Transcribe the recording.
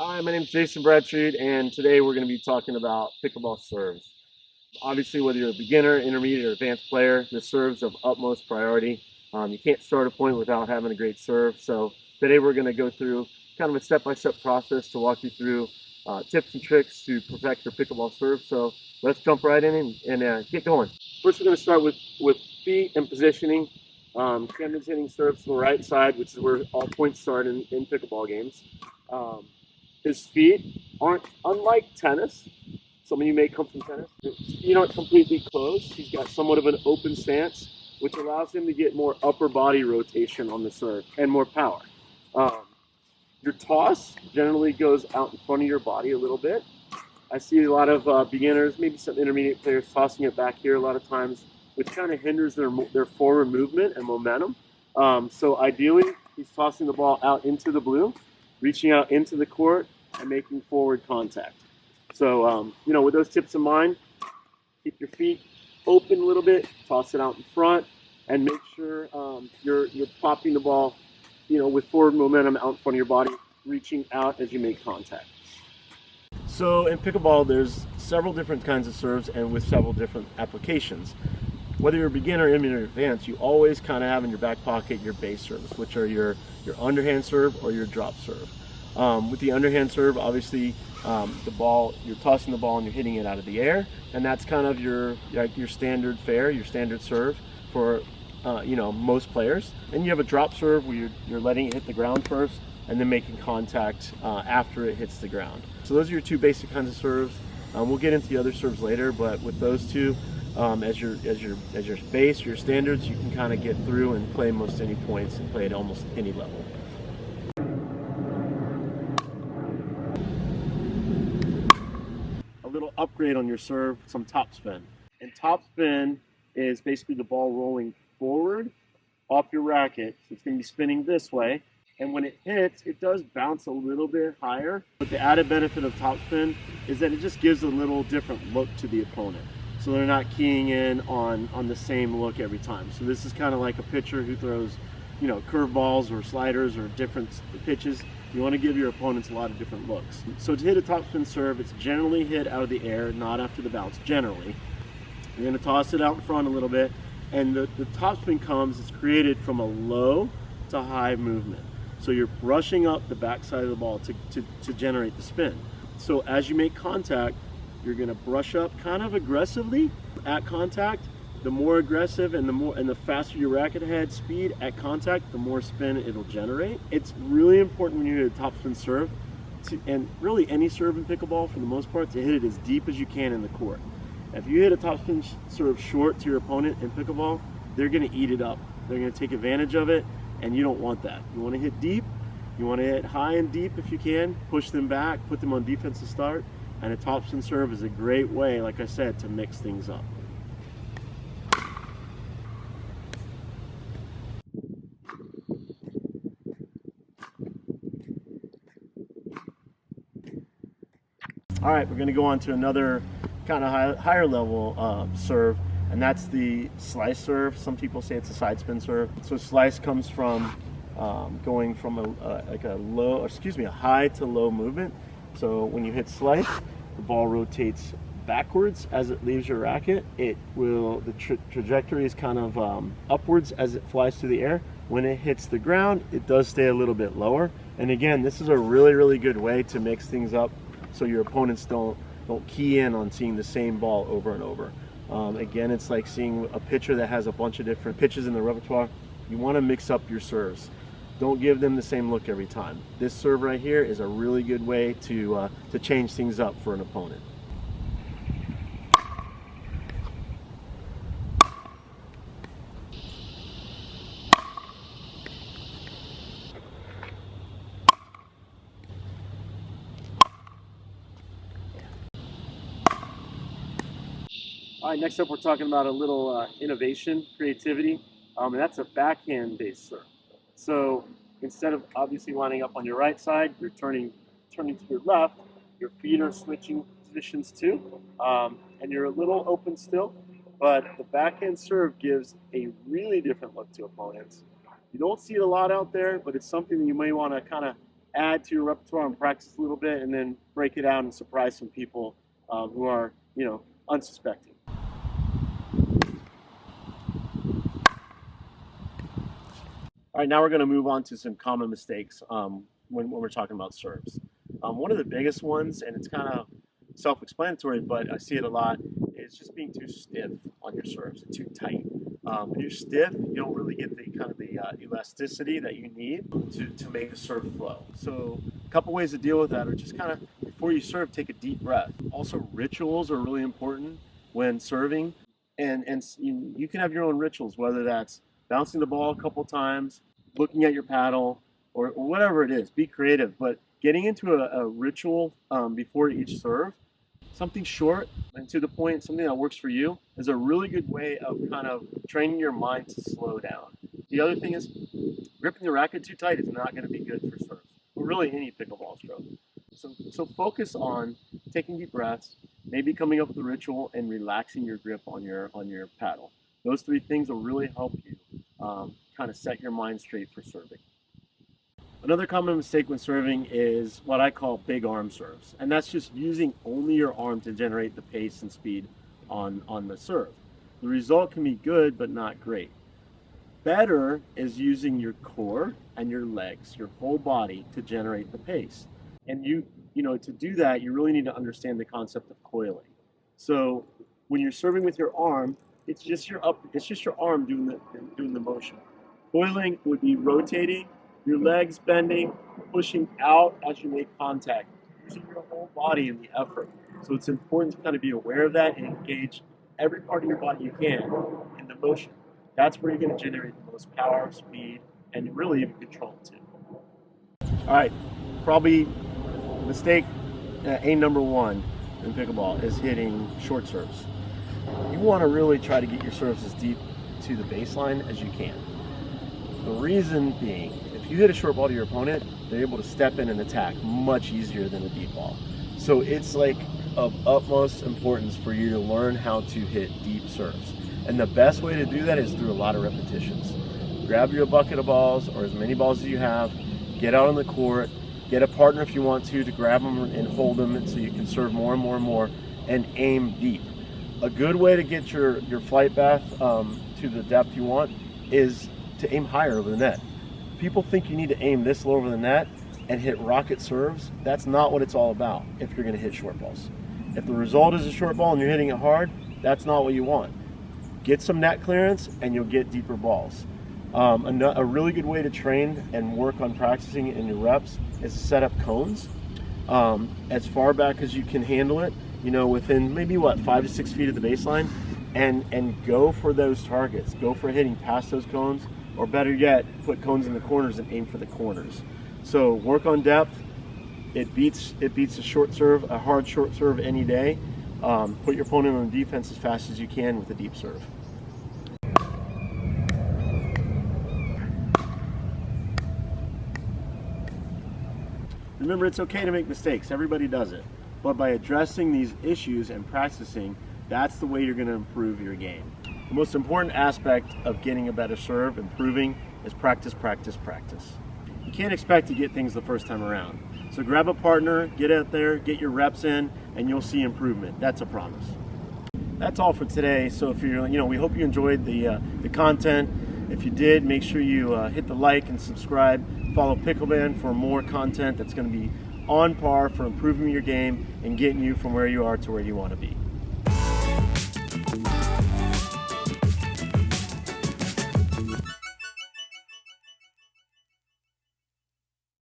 Hi, my name is Jason Bradstreet, and today we're going to be talking about pickleball serves. Obviously, whether you're a beginner, intermediate, or advanced player, the serve's of utmost priority. You can't start a point without having a great serve. So today we're going to go through kind of a step-by-step process to walk you through tips and tricks to perfect your pickleball serve. So let's jump right in and get going. First, we're going to start with feet and positioning. Camden's hitting serves to the right side, which is where all points start in pickleball games. His feet aren't unlike tennis. Some of you may come from tennis. His feet aren't completely closed. He's got somewhat of an open stance, which allows him to get more upper body rotation on the serve and more power. Your toss generally goes out in front of your body a little bit. I see a lot of beginners, maybe some intermediate players, tossing it back here a lot of times, which kind of hinders their forward movement and momentum. So ideally, he's tossing the ball out into the blue, reaching out into the court, and making forward contact. So, with those tips in mind, keep your feet open a little bit, toss it out in front, and make sure you're popping the ball, with forward momentum out in front of your body, reaching out as you make contact. So in pickleball, there's several different kinds of serves and with several different applications. Whether you're a beginner, intermediate, or advanced, you always kind of have in your back pocket your base serves, which are your underhand serve or your drop serve. With the underhand serve, obviously, the ball, you're tossing the ball and you're hitting it out of the air, and that's kind of your standard fare, your standard serve for most players. And you have a drop serve where you're letting it hit the ground first and then making contact after it hits the ground. So those are your two basic kinds of serves. We'll get into the other serves later, but with those two as your base, your standards, you can kind of get through and play most any points and play at almost any level. A little upgrade on your serve, some topspin. And topspin is basically the ball rolling forward off your racket. So it's going to be spinning this way. And when it hits, it does bounce a little bit higher. But the added benefit of topspin is that it just gives a little different look to the opponent. So they're not keying in on the same look every time. So this is kind of like a pitcher who throws, curveballs or sliders or different pitches. You want to give your opponents a lot of different looks. So to hit a topspin serve, it's generally hit out of the air, not after the bounce, generally. You're going to toss it out in front a little bit. And the topspin it's created from a low to high movement. So you're brushing up the backside of the ball to generate the spin. So as you make contact, you're going to brush up kind of aggressively at contact. The more aggressive and the faster your racket head speed at contact, the more spin it'll generate. It's really important when you hit a topspin serve, and really any serve in pickleball for the most part, to hit it as deep as you can in the court. If you hit a topspin serve short to your opponent in pickleball, they're going to eat it up. They're going to take advantage of it. And you don't want that. You want to hit deep, you want to hit high and deep if you can, push them back, put them on defensive start, and a topspin serve is a great way, like I said, to mix things up. All right, we're going to go on to another kind of higher level serve, and that's the slice serve. Some people say it's a side spin serve. So slice comes from going from a high to low movement. So when you hit slice, the ball rotates backwards as it leaves your racket. The trajectory is kind of upwards as it flies through the air. When it hits the ground, it does stay a little bit lower. And again, this is a really, really good way to mix things up so your opponents don't key in on seeing the same ball over and over. Again, it's like seeing a pitcher that has a bunch of different pitches in the repertoire. You want to mix up your serves. Don't give them the same look every time. This serve right here is a really good way to change things up for an opponent. All right, next up we're talking about a little innovation, creativity, and that's a backhand base serve. So instead of obviously lining up on your right side, you're turning to your left, your feet are switching positions too, and you're a little open still, but the backhand serve gives a really different look to opponents. You don't see it a lot out there, but it's something that you may want to kind of add to your repertoire and practice a little bit, and then break it out and surprise some people who are, unsuspecting. All right, now we're going to move on to some common mistakes when we're talking about serves. One of the biggest ones, and it's kind of self-explanatory, but I see it a lot, is just being too stiff on your serves, too tight. When you're stiff, you don't really get the kind of the elasticity that you need to make a serve flow. So a couple ways to deal with that are just kind of, before you serve, take a deep breath. Also, rituals are really important when serving, and you can have your own rituals, whether that's bouncing the ball a couple times, looking at your paddle, or whatever it is. Be creative, but getting into a ritual before each serve, something short and to the point, something that works for you, is a really good way of kind of training your mind to slow down. The other thing is, gripping the racket too tight is not going to be good for serves, or really any pickleball stroke. So focus on taking deep breaths, maybe coming up with a ritual, and relaxing your grip on your paddle. Those three things will really help you kind of set your mind straight for serving. Another common mistake when serving is what I call big arm serves, and that's just using only your arm to generate the pace and speed on the serve. The result can be good, but not great. Better is using your core and your legs, your whole body, to generate the pace. And to do that, you really need to understand the concept of coiling. So when you're serving with your arm, it's just your arm doing the motion. Coiling would be rotating, your legs bending, pushing out as you make contact, using your whole body in the effort. So it's important to kind of be aware of that and engage every part of your body you can in the motion. That's where you're going to generate the most power, speed, and really even control too. All right, probably mistake aim number one in pickleball is hitting short serves. You want to really try to get your serves as deep to the baseline as you can. The reason being, if you hit a short ball to your opponent, they're able to step in and attack much easier than a deep ball. So it's like of utmost importance for you to learn how to hit deep serves. And the best way to do that is through a lot of repetitions. Grab your bucket of balls, or as many balls as you have, get out on the court, get a partner if you want to grab them and hold them so you can serve more and more and more, and aim deep. A good way to get your flight path to the depth you want is to aim higher over the net. People think you need to aim this low over the net and hit rocket serves. That's not what it's all about if you're going to hit short balls. If the result is a short ball and you're hitting it hard, that's not what you want. Get some net clearance and you'll get deeper balls. A really good way to train and work on practicing in your reps is to set up cones as far back as you can handle it, within maybe 5 to 6 feet of the baseline, and go for those targets. Go for hitting past those cones, or better yet, put cones in the corners and aim for the corners. So work on depth. It beats a short serve, a hard short serve any day. Put your opponent on defense as fast as you can with a deep serve. Remember, it's okay to make mistakes. Everybody does it. But by addressing these issues and practicing, that's the way you're going to improve your game. The most important aspect of getting a better serve, improving, is practice, practice, practice. You can't expect to get things the first time around. So grab a partner, get out there, get your reps in, and you'll see improvement. That's a promise. That's all for today. So if we hope you enjoyed the content. If you did, make sure you hit the like and subscribe. Follow Pickleball for more content that's going to be on par for improving your game and getting you from where you are to where you want to be.